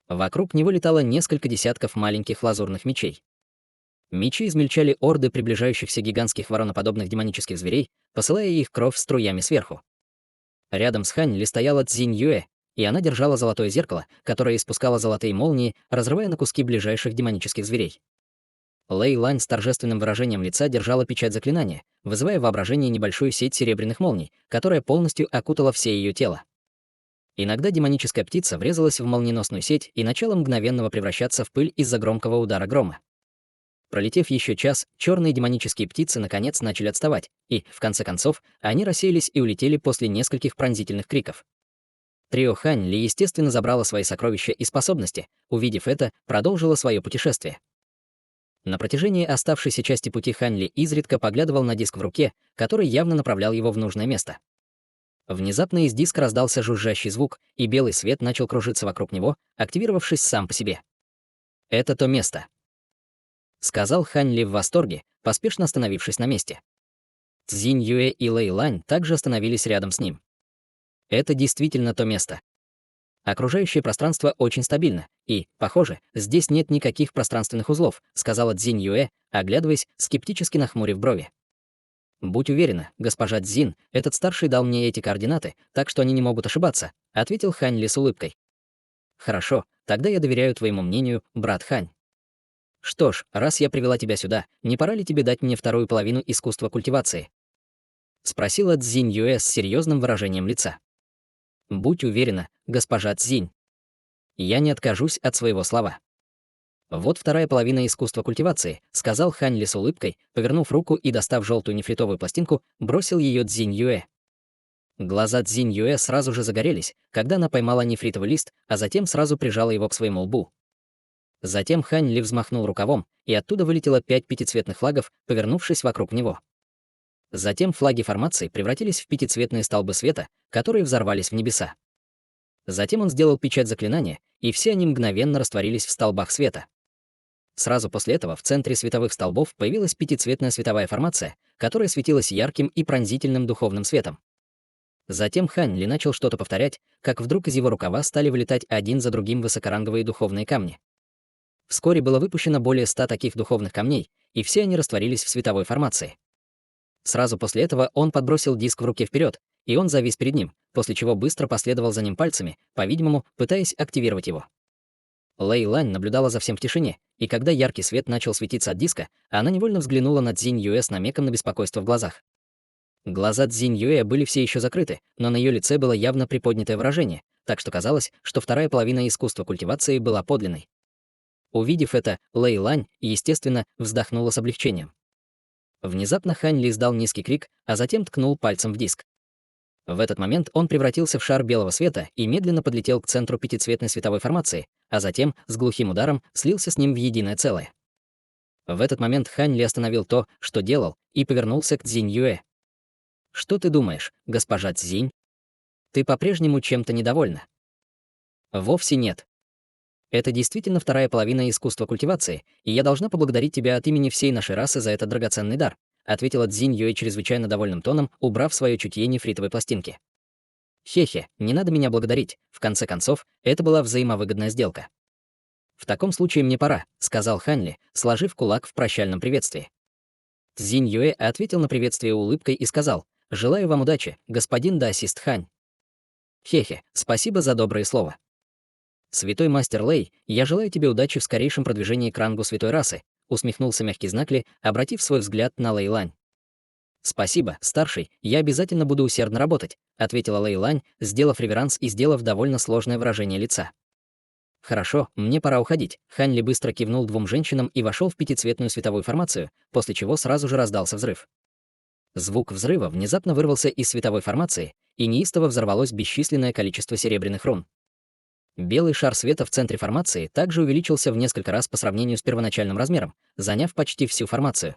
Вокруг него летало несколько десятков маленьких лазурных мечей. Мечи измельчали орды приближающихся гигантских вороноподобных демонических зверей, посылая их кровь струями сверху. Рядом с Хань Ли стояла Цзинь Юэ, и она держала золотое зеркало, которое испускало золотые молнии, разрывая на куски ближайших демонических зверей. Лэй Лань с торжественным выражением лица держала печать заклинания, вызывая в воображении небольшую сеть серебряных молний, которая полностью окутала все ее тело. Иногда демоническая птица врезалась в молниеносную сеть и начала мгновенного превращаться в пыль из-за громкого удара грома. Пролетев еще час, черные демонические птицы наконец начали отставать, и, в конце концов, они рассеялись и улетели после нескольких пронзительных криков. Трио Хань Ли, естественно, забрала свои сокровища и способности, увидев это, продолжила свое путешествие. На протяжении оставшейся части пути Хань Ли изредка поглядывал на диск в руке, который явно направлял его в нужное место. Внезапно из диска раздался жужжащий звук, и белый свет начал кружиться вокруг него, активировавшись сам по себе. «Это то место», — сказал Хань Ли в восторге, поспешно остановившись на месте. Цзинь Юэ и Лэй Лань также остановились рядом с ним. «Это действительно то место. Окружающее пространство очень стабильно, и, похоже, здесь нет никаких пространственных узлов», — сказала Цзинь Юэ, оглядываясь, скептически нахмурив брови. «Будь уверена, госпожа Цзин, этот старший дал мне эти координаты, так что они не могут ошибаться», — ответил Хань Ли с улыбкой. «Хорошо, тогда я доверяю твоему мнению, брат Хань. Что ж, раз я привела тебя сюда, не пора ли тебе дать мне вторую половину искусства культивации?» — спросила Цзинь Юэ с серьезным выражением лица. «Будь уверена, госпожа Цзинь. Я не откажусь от своего слова». «Вот вторая половина искусства культивации», — сказал Хань Ли с улыбкой, повернув руку и, достав желтую нефритовую пластинку, бросил ее Цзинь Юэ. Глаза Цзинь Юэ сразу же загорелись, когда она поймала нефритовый лист, а затем сразу прижала его к своему лбу. Затем Хань Ли взмахнул рукавом, и оттуда вылетело 5 пятицветных флагов, повернувшись вокруг него. Затем флаги формации превратились в пятицветные столбы света, которые взорвались в небеса. Затем он сделал печать заклинания, и все они мгновенно растворились в столбах света. Сразу после этого в центре световых столбов появилась пятицветная световая формация, которая светилась ярким и пронзительным духовным светом. Затем Хань Ли начал что-то повторять, как вдруг из его рукава стали вылетать один за другим высокоранговые духовные камни. Вскоре было выпущено более 100 таких духовных камней, и все они растворились в световой формации. Сразу после этого он подбросил диск в руке вперед, и он завис перед ним, после чего быстро последовал за ним пальцами, по-видимому, пытаясь активировать его. Лэй Лань наблюдала за всем в тишине, и когда яркий свет начал светиться от диска, она невольно взглянула на Цзинь Юэ с намеком на беспокойство в глазах. Глаза Цзинь Юэ были все еще закрыты, но на ее лице было явно приподнятое выражение, так что казалось, что вторая половина искусства культивации была подлинной. Увидев это, Лэй Лань, естественно, вздохнула с облегчением. Внезапно Хань Ли издал низкий крик, а затем ткнул пальцем в диск. В этот момент он превратился в шар белого света и медленно подлетел к центру пятицветной световой формации, а затем, с глухим ударом, слился с ним в единое целое. В этот момент Хань Ли остановил то, что делал, и повернулся к Цзинь Юэ. «Что ты думаешь, госпожа Цзинь? Ты по-прежнему чем-то недовольна?» «Вовсе нет. Это действительно вторая половина искусства культивации, и я должна поблагодарить тебя от имени всей нашей расы за этот драгоценный дар», ответила Цзинь Юэ чрезвычайно довольным тоном, убрав свое чутье нефритовой пластинки. «Хе-хе, не надо меня благодарить, в конце концов, это была взаимовыгодная сделка». «В таком случае мне пора», — сказал Хань Ли, сложив кулак в прощальном приветствии. Цзинь Юэ ответил на приветствие улыбкой и сказал: «Желаю вам удачи, господин даосист Хань». «Хе-хе, спасибо за добрые слова. Святой мастер Лэй, я желаю тебе удачи в скорейшем продвижении к рангу святой расы», усмехнулся мягкий знак Ли, обратив свой взгляд на Лэй Лань. «Спасибо, старший, я обязательно буду усердно работать», ответила Лэй Лань, сделав реверанс и сделав довольно сложное выражение лица. «Хорошо, мне пора уходить». Хань Ли быстро кивнул двум женщинам и вошел в пятицветную световую формацию, после чего сразу же раздался взрыв. Звук взрыва внезапно вырвался из световой формации, и неистово взорвалось бесчисленное количество серебряных рун. Белый шар света в центре формации также увеличился в несколько раз по сравнению с первоначальным размером, заняв почти всю формацию.